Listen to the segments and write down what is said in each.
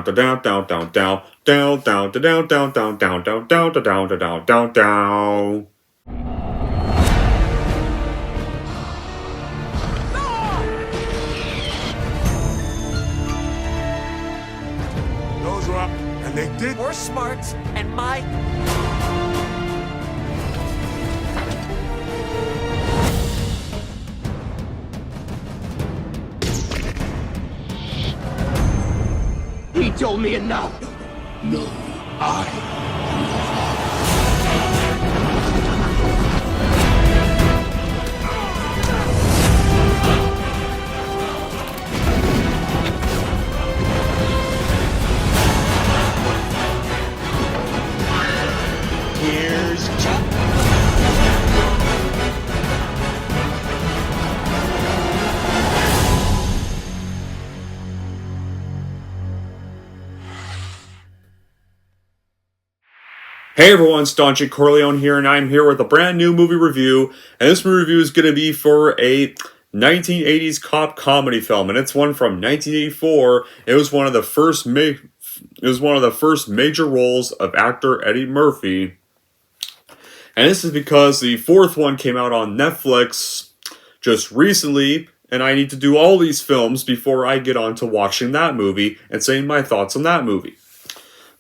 down down down down down down down down down down down down down down down down down. Those were up, and they did. More smarts and my. He told me enough. No, I. Here's Chuck. Hey everyone, it's Don J. Corleone here, and I'm here with a brand new movie review. And this movie review is going to be for a 1980s cop comedy film, and it's one from 1984. It was one of the first major roles of actor Eddie Murphy. And this is because the fourth one came out on Netflix just recently, and I need to do all these films before I get on to watching that movie and saying my thoughts on that movie.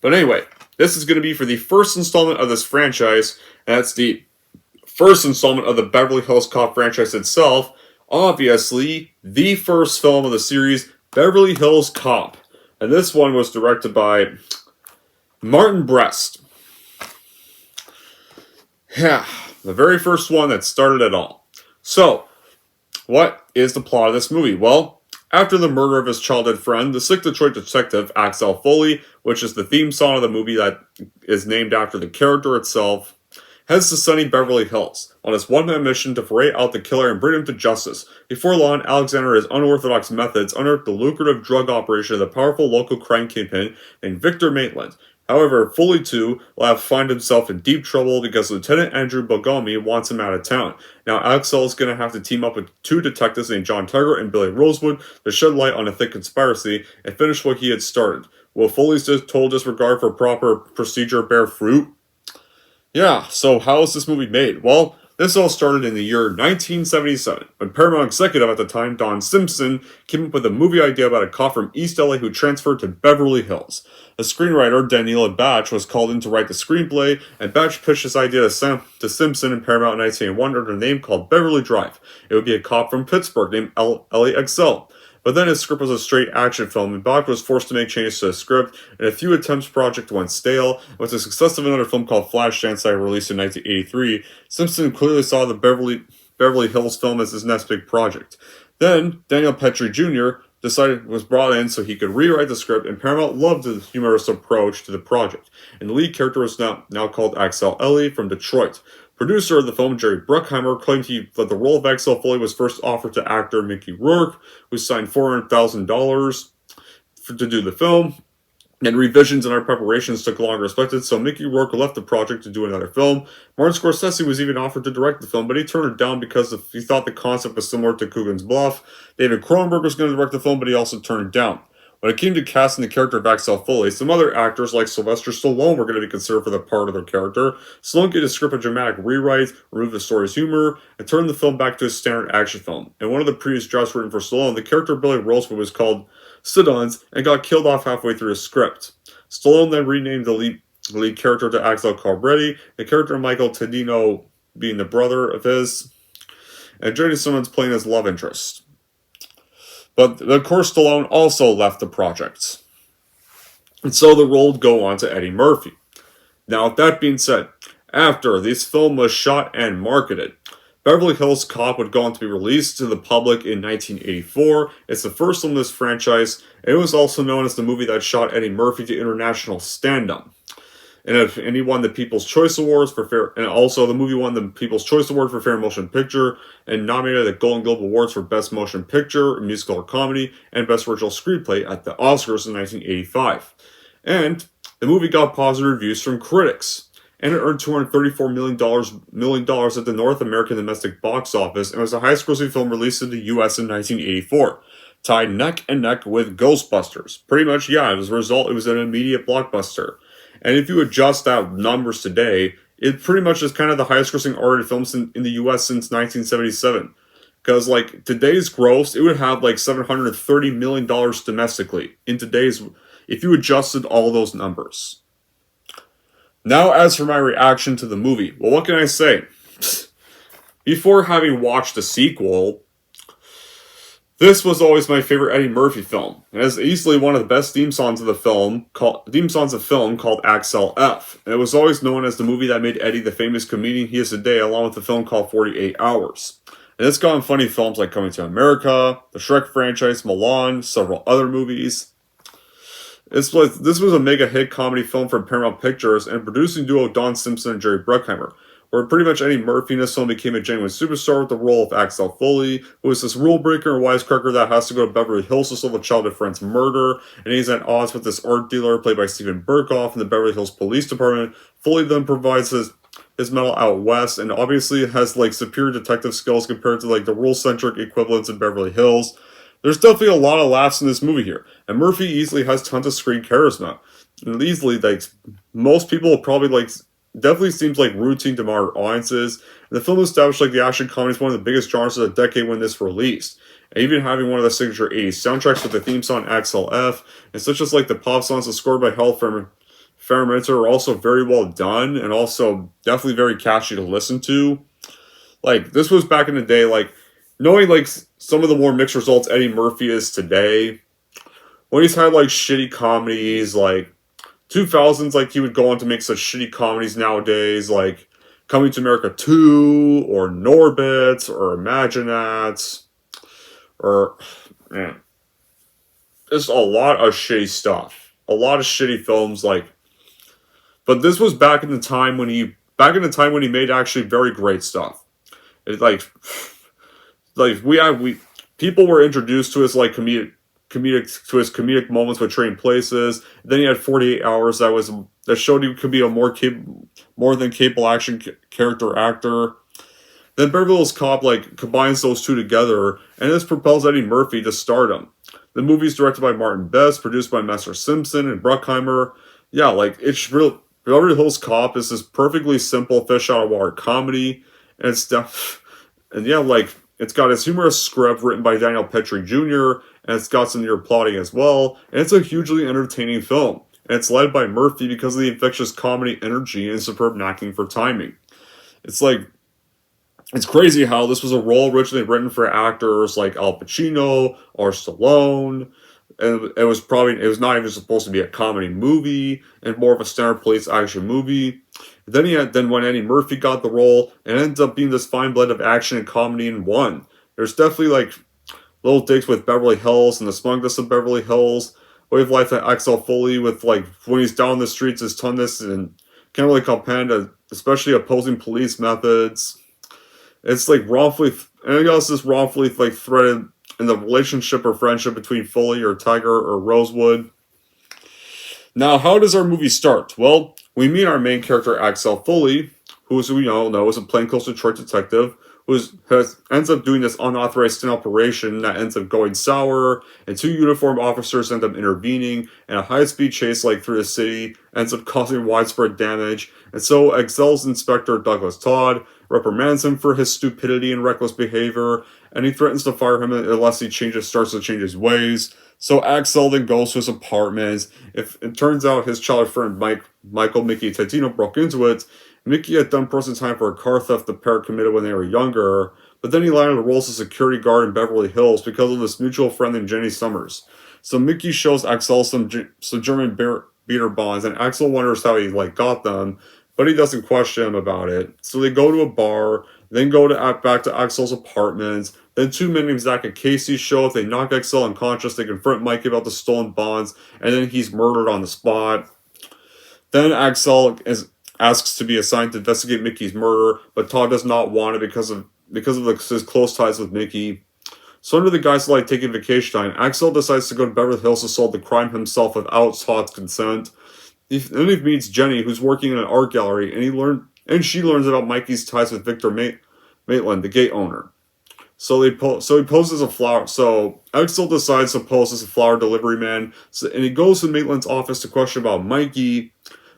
But anyway, this is going to be for the first installment of this franchise, and that's the first installment of the Beverly Hills Cop franchise itself. Obviously, the first film of the series, Beverly Hills Cop. And this one was directed by Martin Brest. Yeah, the very first one that started it all. So, what is the plot of this movie? Well, after the murder of his childhood friend, the sick Detroit detective Axel F, which is the theme song of the movie that is named after the character itself, heads to sunny Beverly Hills on his one-man mission to foray out the killer and bring him to justice. Before long, Alexander and his unorthodox methods unearthed the lucrative drug operation of the powerful local crime kingpin named Victor Maitland. However, Foley, too, will have to find himself in deep trouble because Lieutenant Andrew Bogomi wants him out of town. Now, Axel is going to have to team up with two detectives named John Tiger and Billy Rosewood to shed light on a thick conspiracy and finish what he had started. Will Foley's total disregard for proper procedure bear fruit? Yeah, so how is this movie made? Well, this all started in the year 1977, when Paramount executive at the time, Don Simpson, came up with a movie idea about a cop from East LA who transferred to Beverly Hills. The screenwriter, Daniela Batch, was called in to write the screenplay, and Batch pitched this idea to Simpson and Paramount in 1981 under a name called Beverly Drive. It would be a cop from Pittsburgh named LAXL. But then his script was a straight action film, and Batch was forced to make changes to the script, and a few attempts project went stale. With the success of another film called Flashdance that released in 1983, Simpson clearly saw the Beverly Hills film as his next big project. Then, Daniel Petrie Jr. was brought in so he could rewrite the script, and Paramount loved the humorous approach to the project. And the lead character was now called Axel F from Detroit. Producer of the film, Jerry Bruckheimer, claimed that the role of Axel Foley was first offered to actor Mickey Rourke, who signed $400,000 to do the film, and revisions in our preparations took longer than expected, so Mickey Rourke left the project to do another film. Martin Scorsese was even offered to direct the film, but he turned it down because he thought the concept was similar to Coogan's Bluff. David Cronenberg was going to direct the film, but he also turned it down. When it came to casting the character of Axel Foley, some other actors like Sylvester Stallone were going to be considered for the part of their character. Stallone gave the script a dramatic rewrite, removed the story's humor, and turned the film back to a standard action film. In one of the previous drafts written for Stallone, the character Billy Rosewood was called Siddons and got killed off halfway through his script. Stallone then renamed the lead character to Axel Carbetti, the character Michael Tadino being the brother of his, and J.D. Simmons playing his love interest. But, of course, Stallone also left the project. And so the role would go on to Eddie Murphy. Now, with that being said, after this film was shot and marketed, Beverly Hills Cop would go on to be released to the public in 1984. It's the first film in this franchise, and it was also known as the movie that shot Eddie Murphy to international stand-up. And he won the People's Choice Awards for Fair, and also the movie won the People's Choice Award for Fair Motion Picture, and nominated the Golden Globe Awards for Best Motion Picture, Musical or Comedy, and Best Original Screenplay at the Oscars in 1985. And the movie got positive reviews from critics, and it earned $234 million at the North American domestic box office, and was the highest grossing film released in the U.S. in 1984. tied neck and neck with Ghostbusters. Pretty much, yeah, as a result, it was an immediate blockbuster. And if you adjust that numbers today, it pretty much is kind of the highest grossing R-rated film in the US since 1977. Because, like, today's gross, it would have, like, $730 million domestically in today's, if you adjusted all those numbers. Now, as for my reaction to the movie, well, what can I say? Before having watched the sequel, this was always my favorite Eddie Murphy film. It has easily one of the best theme songs of film called Axel F. And it was always known as the movie that made Eddie the famous comedian he is today, along with the film called 48 Hours. And it's gotten funny films like Coming to America, the Shrek franchise, Milan, several other movies. This was a mega hit comedy film from Paramount Pictures and producing duo Don Simpson and Jerry Bruckheimer, where pretty much Eddie Murphy in this film became a genuine superstar with the role of Axel Foley, who is this rule breaker and wisecracker that has to go to Beverly Hills to solve a childhood friend's murder, and he's at odds with this art dealer played by Stephen Burkoff in the Beverly Hills Police Department. Foley then provides his medal out west, and obviously has like superior detective skills compared to like the rule-centric equivalents in Beverly Hills. There's definitely a lot of laughs in this movie here, and Murphy easily has tons of screen charisma. And easily, like, most people probably, like, definitely seems like routine to modern audiences. And the film established, like, the action comedy is one of the biggest genres of the decade when this released. And even having one of the signature 80s soundtracks with the theme song Axel F, and such as, like, the pop songs scored by Hal Farmanter are also very well done, and also definitely very catchy to listen to. Like, this was back in the day, like, knowing, like, some of the more mixed results Eddie Murphy is today, when he's had, like, shitty comedies, like, 2000s, like, he would go on to make such shitty comedies nowadays, like, Coming to America 2, or Norbit, or Imaginats, or, man, just a lot of shitty stuff. A lot of shitty films, like, but this was back in the time when he made actually very great stuff. It, people were introduced to his like comedic moments with Trading Places. Then he had 48 Hours that showed he could be a more than capable action character actor. Then Beverly Hills Cop like combines those two together, and this propels Eddie Murphy to stardom. The movie is directed by Martin Best, produced by Master Simpson and Bruckheimer. Yeah, like it's real. Beverly Hills Cop is this perfectly simple fish out of water comedy, and it's got its humorous script written by Daniel Petrie Jr., and it's got some near plotting as well, and it's a hugely entertaining film. And it's led by Murphy because of the infectious comedy energy and superb acting for timing. It's crazy how this was a role originally written for actors like Al Pacino or Stallone, and it was not even supposed to be a comedy movie, and more of a standard police action movie. Then when Eddie Murphy got the role, it ends up being this fine blend of action and comedy in one. There's definitely like little digs with Beverly Hills and the smugness of Beverly Hills. Way of life at Axel Foley with like when he's down the streets, his toneness and can't really comprehend, especially opposing police methods. It's like wrongfully like threaded in the relationship or friendship between Foley or Tiger or Rosewood. Now, how does our movie start? Well, we meet our main character, Axel Foley, who, as we all know, is a plainclothes Detroit detective who ends up doing this unauthorized sting operation that ends up going sour, and two uniformed officers end up intervening, and a high-speed chase through the city ends up causing widespread damage, and so Axel's Inspector Douglas Todd reprimands him for his stupidity and reckless behavior, and he threatens to fire him unless he starts to change his ways. So Axel then goes to his apartment. If it turns out his childhood friend Michael Mickey Titino broke into it, Mickey had done prison time for a car theft the pair committed when they were younger, but then he landed the role as a security guard in Beverly Hills because of this mutual friend named Jenny Summers. So Mickey shows Axel some German beater bonds, and Axel wonders how he got them, but he doesn't question him about it. So they go to a bar, then go back to Axel's apartment. Then two men named Zach and Casey show up. They knock Axel unconscious. They confront Mikey about the stolen bonds, and then he's murdered on the spot. Then Axel asks to be assigned to investigate Mickey's murder, but Todd does not want it because of his close ties with Mickey. So under the guise of taking vacation time, Axel decides to go to Beverly Hills to solve the crime himself without Todd's consent. Then he meets Jenny, who's working in an art gallery, and she learns about Mikey's ties with Victor Maitland, the gate owner. So he poses as a flower. So Axel decides to pose as a flower delivery man, and he goes to Maitland's office to question about Mikey.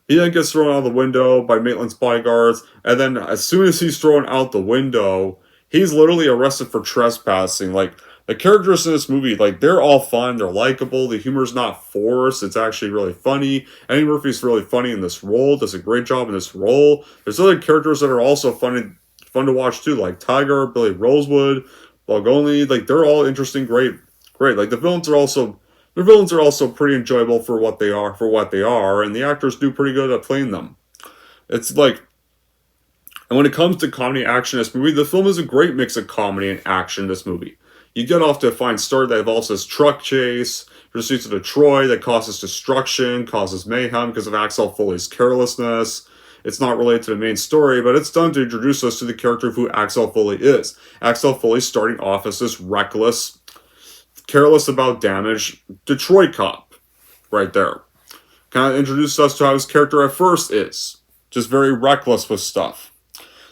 He then gets thrown out the window by Maitland's bodyguards, and then as soon as he's thrown out the window, he's literally arrested for trespassing. Like, the characters in this movie, like, they're all fun, they're likable, the humor's not forced, it's actually really funny. Eddie Murphy's really funny in this role, does a great job in this role. There's other characters that are also fun to watch too, like Tiger, Billy Rosewood, Balgoni, like, they're all interesting, great. Like, the villains are also pretty enjoyable for what they are, and the actors do pretty good at playing them. It's like, and when it comes to comedy action in this movie, the film is a great mix of comedy and action in this movie. You get off to a fine start that involves this truck chase, pursuits of Detroit that causes destruction, causes mayhem because of Axel Foley's carelessness. It's not related to the main story, but it's done to introduce us to the character of who Axel Foley is. Axel Foley starting off as this reckless, careless about damage Detroit cop. Right there. Kind of introduced us to how his character at first is. Just very reckless with stuff.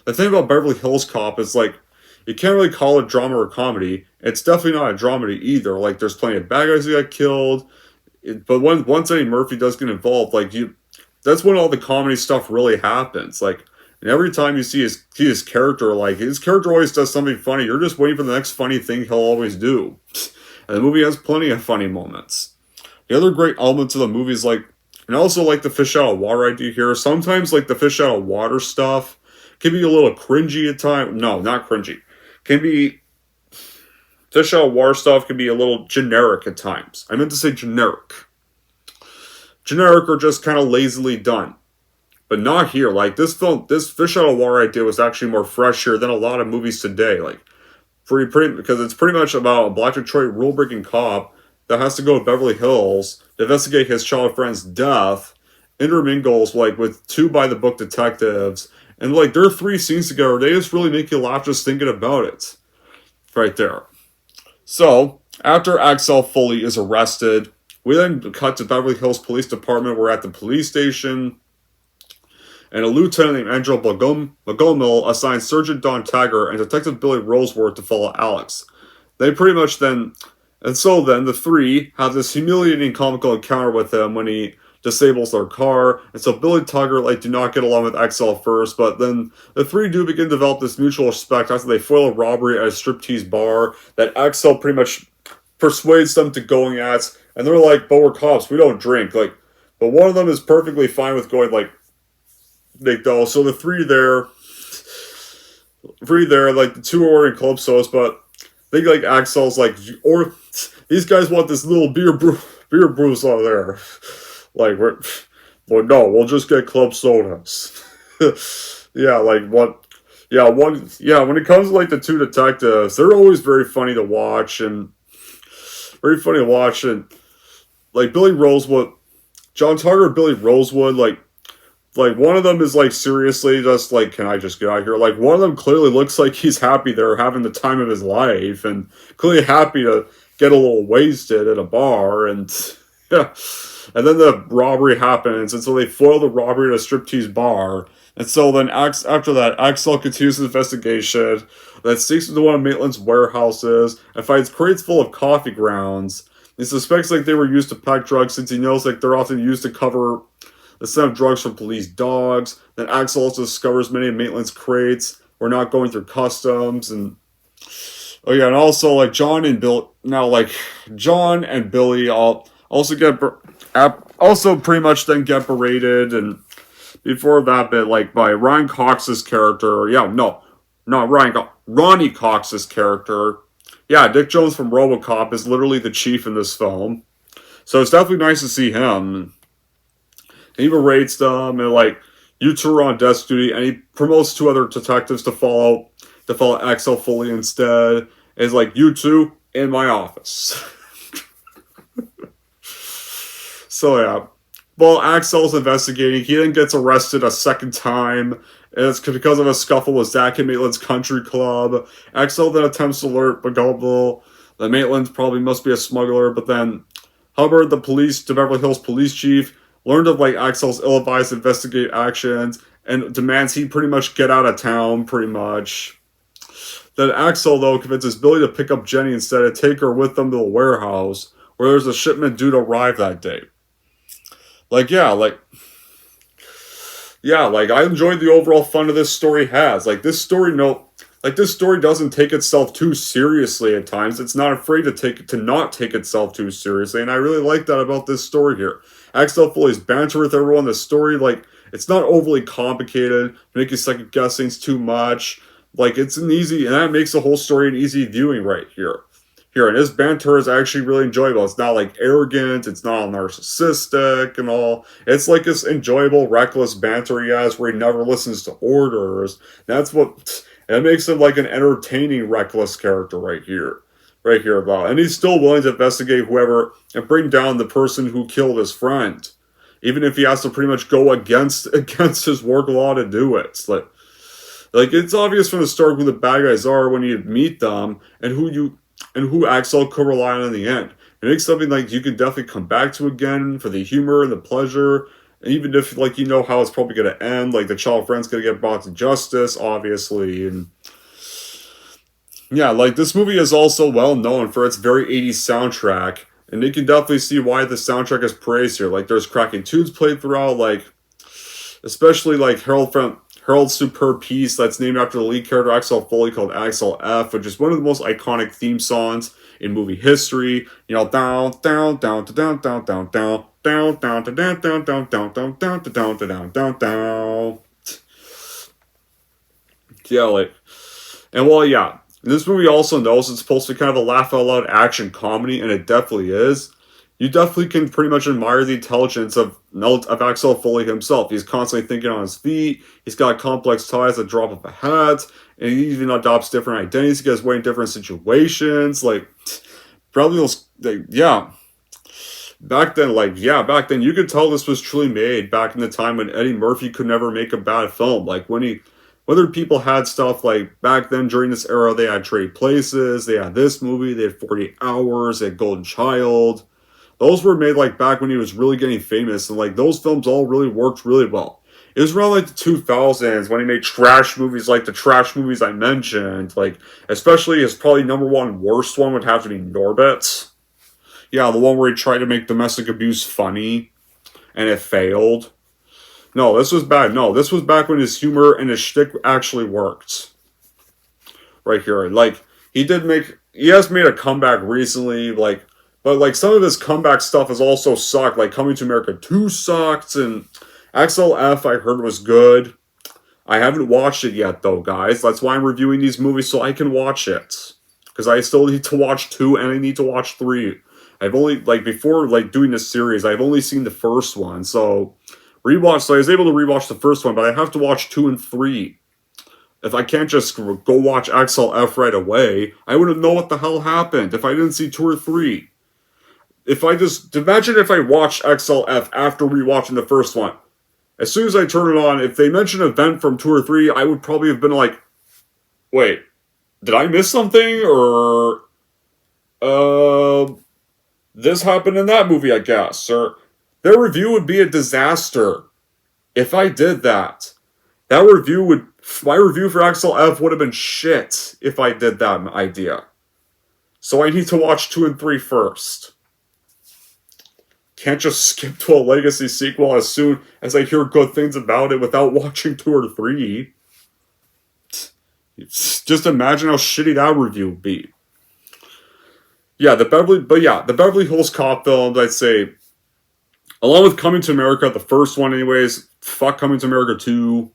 The thing about Beverly Hills Cop is, like, you can't really call it drama or comedy. It's definitely not a dramedy either. Like, there's plenty of bad guys who got killed. But once Eddie Murphy does get involved, like, that's when all the comedy stuff really happens. Like, and every time you see his character, like, his character always does something funny. You're just waiting for the next funny thing he'll always do. And the movie has plenty of funny moments. The other great elements of the movie is, like, and I also like the fish out of water idea here. Sometimes, like, the fish out of water stuff can be a little cringy at times. No, not cringy. Can be, fish out of water stuff can be a little generic at times. I meant to say generic. Generic or just kind of lazily done. But not here. Like, this fish out of water idea was actually more fresh here than a lot of movies today. Like, because it's pretty much about a black Detroit rule-breaking cop that has to go to Beverly Hills to investigate his child friend's death, intermingles, like, with two by-the-book detectives, and, like, their 3 scenes together, they just really make you laugh just thinking about it. Right there. So, after Axel Foley is arrested, we then cut to Beverly Hills Police Department. We're at the police station, and a lieutenant named Angel Bagomil assigns Sergeant Don Tagger and Detective Billy Roseworth to follow Alex. They pretty much then, and so then, the three have this humiliating comical encounter with him when he disables their car, and so Billy and Tugger, like, do not get along with Axel at first, but then the three do begin to develop this mutual respect after they foil a robbery at a striptease bar that Axel pretty much persuades them to going at, and they're like, but we're cops, we don't drink, like, but one of them is perfectly fine with going, like, they go, so the three there, like, the two are ordering club sodas, but I think, like, Axel's like, or these guys want this little beer brews out there. Like, no, we'll just get club sodas. Yeah, like, when it comes to, like, the two detectives, they're always very funny to watch, and, like, Billy Rosewood, John Tugger and Billy Rosewood, like, one of them is, like, seriously just, like, can I just get out of here? Like, one of them clearly looks like he's happy they're having the time of his life, and clearly happy to get a little wasted at a bar, and, yeah. And then the robbery happens, and so they foil the robbery at a striptease bar. And so then after that, Axel continues his investigation, then sneaks into one of Maitland's warehouses, and finds crates full of coffee grounds. He suspects, like, they were used to pack drugs, since he knows, like, they're often used to cover the scent of drugs from police dogs. Then Axel also discovers many of Maitland's crates were not going through customs, and oh yeah, and also, like, John and Billy all also pretty much then get berated, and before that bit, like, by Ryan Cox's character, Ronnie Cox's character. Yeah, Dick Jones from RoboCop is literally the chief in this film. So it's definitely nice to see him. And he berates them, and, like, you two are on desk duty, and he promotes 2 other detectives to follow Axel Foley instead. And he's like, you two in my office. So yeah, while Axel's investigating, he then gets arrested a second time, and it's because of a scuffle with Zach and Maitland's country club. Axel then attempts to alert Bagomil that Maitland probably must be a smuggler, but then Hubbard, the Beverly Hills police chief, learned of, like, Axel's ill-advised investigative actions, and demands he pretty much get out of town, pretty much. Then Axel, though, convinces Billy to pick up Jenny instead and take her with them to the warehouse, where there's a shipment due to arrive that day. Like, I enjoyed the overall fun of this story has. This story doesn't take itself too seriously at times. It's not afraid to not take itself too seriously, and I really like that about this story here. Axel Foley's banter with everyone, the story, it's not overly complicated, make you second guess things too much. It's an easy, and that makes the whole story an easy viewing right here. And his banter is actually really enjoyable. It's not arrogant, it's not narcissistic and all. It's this enjoyable, reckless banter he has where he never listens to orders. That makes him an entertaining, reckless character right here. And he's still willing to investigate whoever and bring down the person who killed his friend. Even if he has to pretty much go against his work law to do it. It's obvious from the start who the bad guys are when you meet them and who Axel could rely on in the end. It makes something you can definitely come back to again for the humor and the pleasure. And even if you know how it's probably going to end, the child friend's going to get brought to justice, obviously. And yeah, this movie is also well known for its very 80s soundtrack. And you can definitely see why the soundtrack is praised here. There's cracking tunes played throughout, especially Harold's superb piece that's named after the lead character Axel Foley called Axel F, which is one of the most iconic theme songs in movie history. Down, down, down, down, down, down, down, down, down, down, down, down, down, down, down, down, down, down, down, down. Yeah, this movie also knows it's supposed to be kind of a laugh-out-loud action comedy, and it definitely is. You definitely can pretty much admire the intelligence of Axel Foley himself. He's constantly thinking on his feet. He's got complex ties at the drop of a hat. And he even adopts different identities. He gets way in different situations. Back then, you could tell this was truly made back in the time when Eddie Murphy could never make a bad film. Whether people had stuff back then during this era, they had Trade Places, they had this movie, they had 48 Hours, they had Golden Child. Those were made back when he was really getting famous, and those films all really worked really well. It was around the 2000s when he made trash movies the trash movies I mentioned. Especially his probably number one worst one would have to be Norbit. Yeah, the one where he tried to make domestic abuse funny, and it failed. No, this was bad. No, this was back when his humor and his shtick actually worked. Right here. He has made a comeback recently, but some of his comeback stuff has also sucked. Coming to America 2 sucked, and Axel F I heard was good. I haven't watched it yet though, guys. That's why I'm reviewing these movies so I can watch it. Because I still need to watch 2 and I need to watch 3. I've only, before doing this series, I've only seen the first one, so I was able to rewatch the first one, but I have to watch 2 and 3. If I can't just go watch Axel F right away, I wouldn't know what the hell happened if I didn't see 2 or 3. Imagine if I watched Axel F after rewatching the first one. As soon as I turn it on, if they mention an event from 2 or 3, I would probably have been wait, did I miss something? Or, this happened in that movie, I guess. Or, their review would be a disaster if I did that. My review for Axel F would have been shit if I did that idea. So I need to watch 2 and 3 first. Can't just skip to a legacy sequel as soon as I hear good things about it without watching 2 or 3. Just imagine how shitty that review would be. The Beverly Hills Cop films, I'd say, along with Coming to America, the first one anyways, fuck Coming to America 2,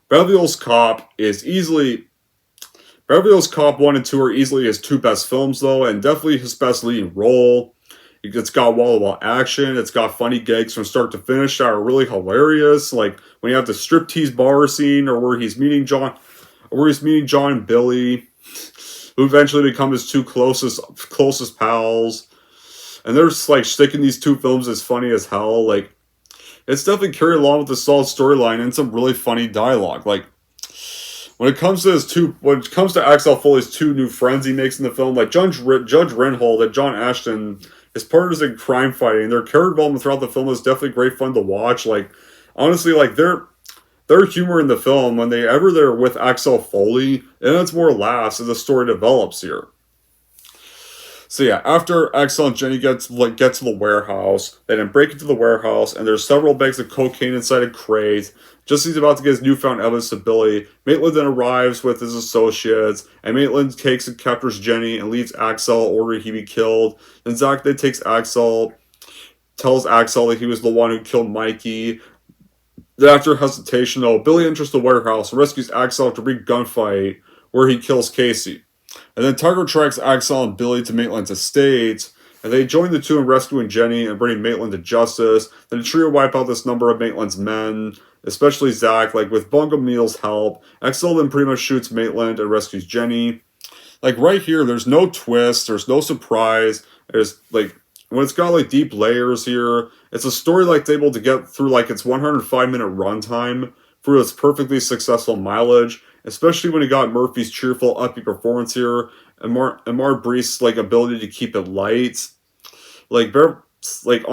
Beverly Hills Cop 1 and 2 are easily his 2 best films though, and definitely his best leading role. It's got wall-to-wall action, it's got funny gags from start to finish that are really hilarious, when you have the striptease bar scene, or where he's meeting John and Billy, who eventually become his 2 closest pals. And they're sticking these 2 films as funny as hell. It's definitely carried along with a solid storyline and some really funny dialogue. When it comes to Axel Foley's 2 new friends he makes in the film, Judge Reinhold and John Ashton, his partners in crime fighting, their character development throughout the film is definitely great fun to watch. Honestly, their humor in the film, when they're with Axel Foley, and it's more laughs as the story develops here. So yeah, after Axel and Jenny get to the warehouse, they then break into the warehouse, and there's several bags of cocaine inside a crate. Just as he's about to get his newfound evidence to Billy, Maitland then arrives with his associates, and Maitland takes and captures Jenny and leaves Axel, ordering he be killed. Then Zach then tells Axel that he was the one who killed Mikey. Then after hesitation, though, Billy enters the warehouse and rescues Axel after a brief gunfight, where he kills Casey. And then Tiger tracks Axel and Billy to Maitland's estate, and they join the two in rescuing Jenny and bringing Maitland to justice. Then the trio wipe out this number of Maitland's men, especially Zach, with Bungo Meal's help. Axel then pretty much shoots Maitland and rescues Jenny. Right here, there's no twist, there's no surprise. There's, when it's got, deep layers here, it's a story, able to get through, its 105-minute runtime through its perfectly successful mileage, especially when it got Murphy's cheerful, upbeat performance here, and Mar Bree's, ability to keep it light. Honestly,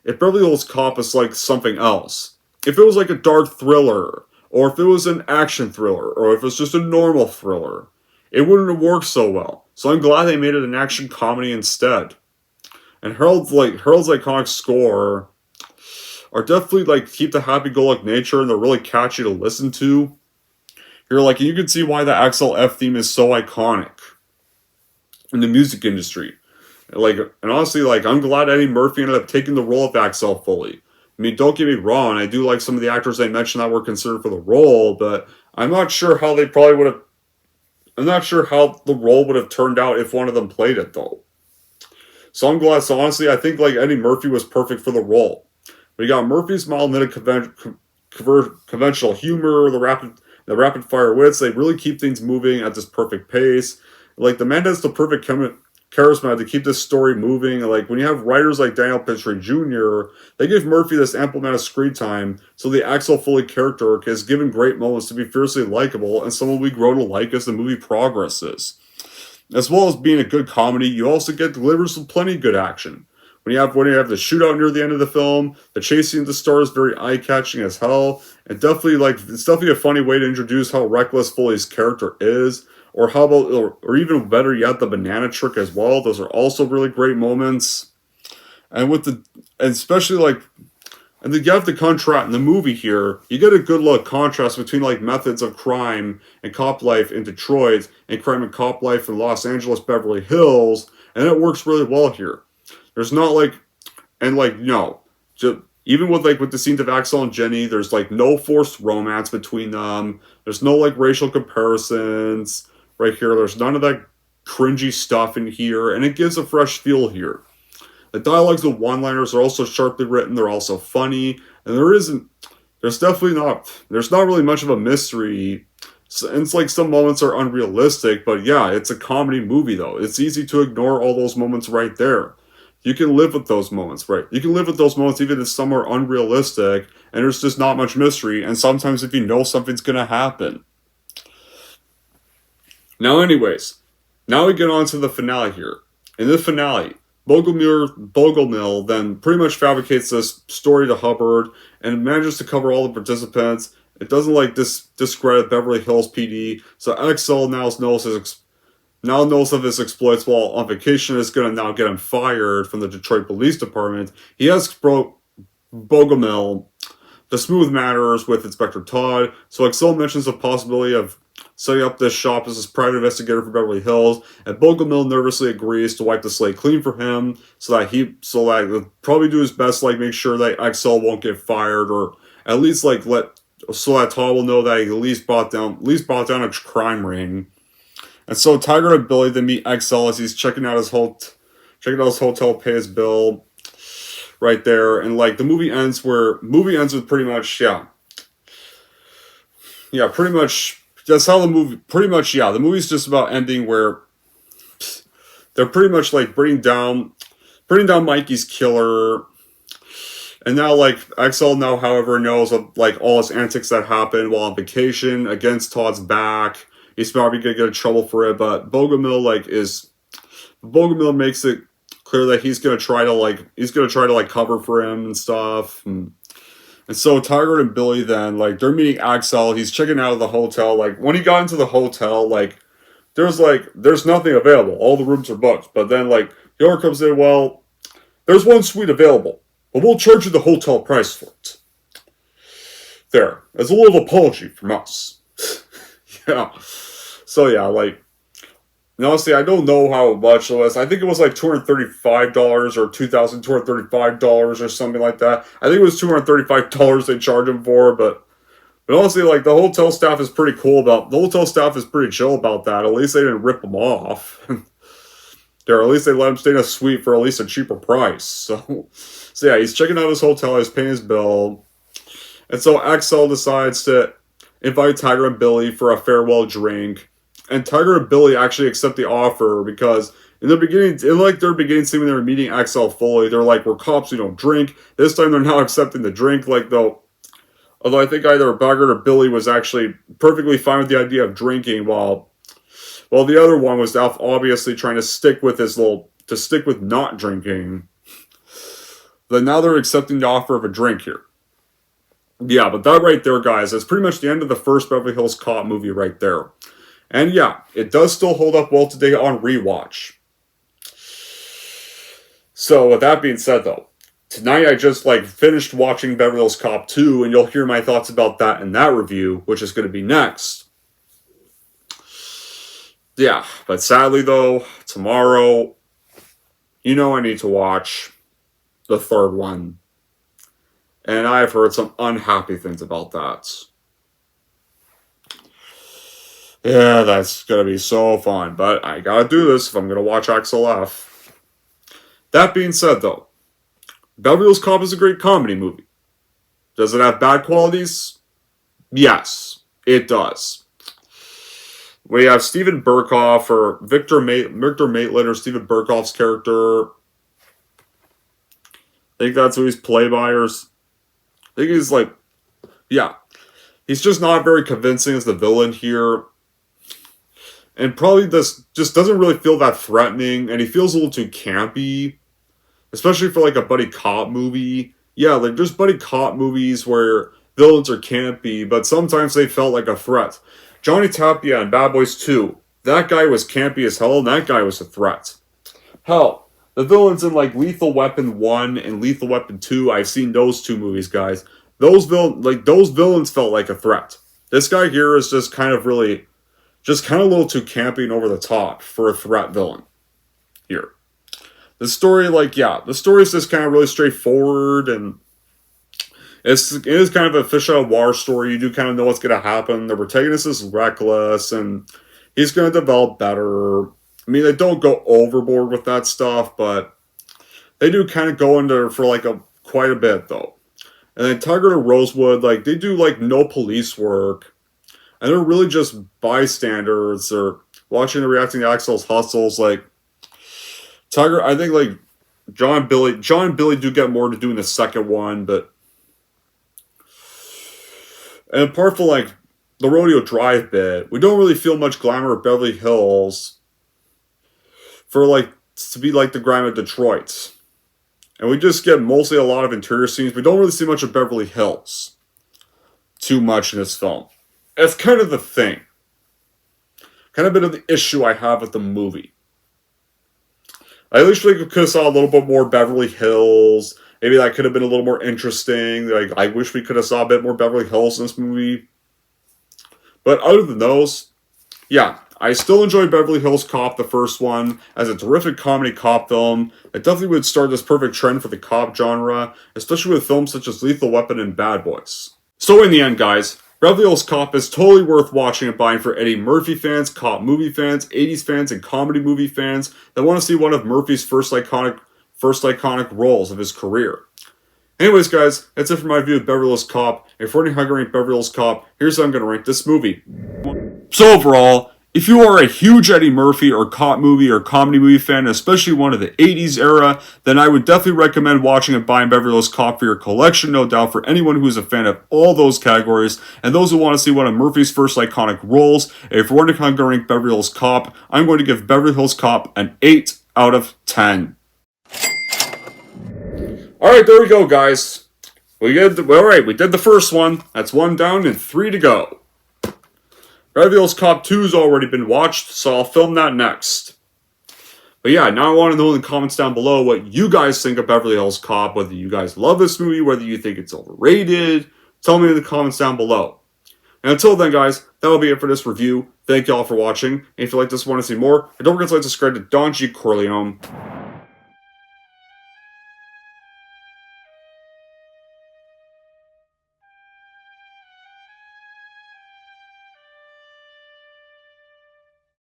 if Beverly Hills Cop is, something else, if it was, a dark thriller, or if it was an action thriller, or if it was just a normal thriller, it wouldn't have worked so well. So I'm glad they made it an action comedy instead. And Harold's iconic score are definitely, keep the happy-go-lucky nature, and they're really catchy to listen to. Here, you can see why the Axel F theme is so iconic in the music industry. And honestly, I'm glad Eddie Murphy ended up taking the role of Axel Foley. I mean, don't get me wrong, I do like some of the actors I mentioned that were considered for the role, but I'm not sure how the role would have turned out if one of them played it, though. So I'm glad. So honestly, I think, Eddie Murphy was perfect for the role. We got Murphy's mild-mannered conventional humor, the rapid fire wits. They really keep things moving at this perfect pace. The man has the perfect charisma to keep this story moving. When you have writers like Daniel Petrie Jr., they give Murphy this ample amount of screen time, so the Axel Foley character is given great moments to be fiercely likable and someone we grow to like as the movie progresses. As well as being a good comedy, you also get delivered some plenty of good action. When you have the shootout near the end of the film, the chase scene at the start is very eye-catching as hell, and it's definitely a funny way to introduce how reckless Foley's character is, or how about, or even better yet, the banana trick as well. Those are also really great moments, and especially and then you have the contrast in the movie here. You get a good contrast between methods of crime and cop life in Detroit and crime and cop life in Los Angeles, Beverly Hills, and it works really well here. There's not even with the scenes of Axel and Jenny, there's no forced romance between them. There's no racial comparisons right here. There's none of that cringy stuff in here, and it gives a fresh feel here. The dialogues of one-liners are also sharply written. They're also funny, and there's not really much of a mystery. And it's some moments are unrealistic, but yeah, it's a comedy movie though. It's easy to ignore all those moments right there. You can live with those moments, right? You can live with those moments even if some are unrealistic, and there's just not much mystery, and sometimes if you know something's gonna happen. Now anyways, now we get on to the finale here. In the finale, Bogomil then pretty much fabricates this story to Hubbard and manages to cover all the participants. It doesn't discredit Beverly Hills PD, so Axel now knows of his exploits while on vacation is going to now get him fired from the Detroit Police Department. He asks Bogomil to smooth matters with Inspector Todd, so Axel mentions the possibility of setting up this shop as his private investigator for Beverly Hills, and Bogomil nervously agrees to wipe the slate clean for him, so that he'll probably do his best to make sure that Axel won't get fired, or at least so that Todd will know that he at least brought down a crime ring. And so Tiger and Billy then meet Axel as he's checking out his hotel, pay his bill right there, and the movie ends with pretty much pretty much. That's how the movie, the movie's just about ending where they're pretty much bringing down Mikey's killer, and now Axel now, however, knows of all his antics that happened while on vacation against Todd's back. He's probably gonna get in trouble for it, but Bogomil makes it clear that he's gonna try to cover for him and stuff. And And so Tiger and Billy then, like, they're meeting Axel. He's checking out of the hotel. Like, when he got into the hotel, there's nothing available. All the rooms are booked. But then, like, the owner comes in, well, there's one suite available, but we'll charge you the hotel price for it. There. As a little apology from us. Yeah. So, yeah, like, and honestly, I don't know how much it was. I think it was like $235 or $2,235 or something like that. I think it was $235 they charge him for, but honestly, like, the hotel staff is pretty chill about that. At least they didn't rip him off. At least they let him stay in a suite for at least a cheaper price. So yeah, he's checking out his hotel, he's paying his bill. And so Axel decides to invite Tiger and Billy for a farewell drink. And Tiger and Billy actually accept the offer because in their beginning scene when they were meeting Axel fully, they're like, we're cops, we don't drink. This time they're now accepting the drink, although I think either Bogart or Billy was actually perfectly fine with the idea of drinking, while the other one was obviously trying to stick with not drinking. Then now they're accepting the offer of a drink here. Yeah, but that right there, guys, that's pretty much the end of the first Beverly Hills Cop movie right there. And yeah, it does still hold up well today on rewatch. So with that being said though, tonight I just finished watching Beverly Hills Cop 2, and you'll hear my thoughts about that in that review, which is going to be next. Yeah, but sadly though, tomorrow, I need to watch the third one. And I've heard some unhappy things about that. Yeah, that's going to be so fun, but I gotta do this if I'm going to watch Axel F. That being said though, Beverly Hills Cop is a great comedy movie. Does it have bad qualities? Yes, it does. We have Stephen Burkoff, or Victor Maitland, or Stephen Burkoff's character. I think that's who he's played by, I think he's he's just not very convincing as the villain here. And probably this just doesn't really feel that threatening, and he feels a little too campy. Especially for a buddy cop movie. Yeah, there's buddy cop movies where villains are campy, but sometimes they felt like a threat. Johnny Tapia in Bad Boys 2, that guy was campy as hell, and that guy was a threat. Hell, the villains in Lethal Weapon 1 and Lethal Weapon 2, I've seen those two movies, guys. Those villains felt like a threat. This guy here is just kind of a little too campy and over the top for a threat villain here. The story, the story is just kind of really straightforward, and it is kind of a fish out of water story. You do kind of know what's going to happen. The protagonist is reckless, and he's going to develop better. I mean, they don't go overboard with that stuff, but they do kind of go into for quite a bit, though. And then Tiger and Rosewood, they do no police work, and they're really just bystanders or watching and reacting to Axel's hustles. Tiger, I think John and Billy do get more to do in the second one, but and apart from the Rodeo Drive bit, we don't really feel much glamour of Beverly Hills for to be the grime of Detroit. And we just get mostly a lot of interior scenes. We don't really see much of Beverly Hills too much in this film. It's kind of the thing. Kind of a bit of the issue I have with the movie. I wish we could have saw a little bit more Beverly Hills. Maybe that could have been a little more interesting. I wish we could have saw a bit more Beverly Hills in this movie. But other than those, yeah, I still enjoy Beverly Hills Cop, the first one, as a terrific comedy cop film. It definitely would start this perfect trend for the cop genre, especially with films such as Lethal Weapon and Bad Boys. So in the end, guys, Beverly Hills Cop is totally worth watching and buying for Eddie Murphy fans, cop movie fans, 80s fans, and comedy movie fans that want to see one of Murphy's first iconic roles of his career. Anyways, guys, that's it for my review of Beverly Hills Cop. If we're how to rank Beverly Hills Cop, here's how I'm going to rank this movie. So overall, if you are a huge Eddie Murphy or cop movie or comedy movie fan, especially one of the 80s era, then I would definitely recommend watching and buying Beverly Hills Cop for your collection, no doubt, for anyone who is a fan of all those categories, and those who want to see one of Murphy's first iconic roles. If we're going to rank Beverly Hills Cop, I'm going to give Beverly Hills Cop an 8 out of 10. Alright, there we go, guys. We did the first one. That's 1 down and 3 to go. Beverly Hills Cop 2's already been watched, so I'll film that next. But yeah, now I want to know in the comments down below what you guys think of Beverly Hills Cop, whether you guys love this movie, whether you think it's overrated. Tell me in the comments down below. And until then, guys, that'll be it for this review. Thank y'all for watching. And if you like this and want to see more, don't forget to like, subscribe to Don G. Corleone.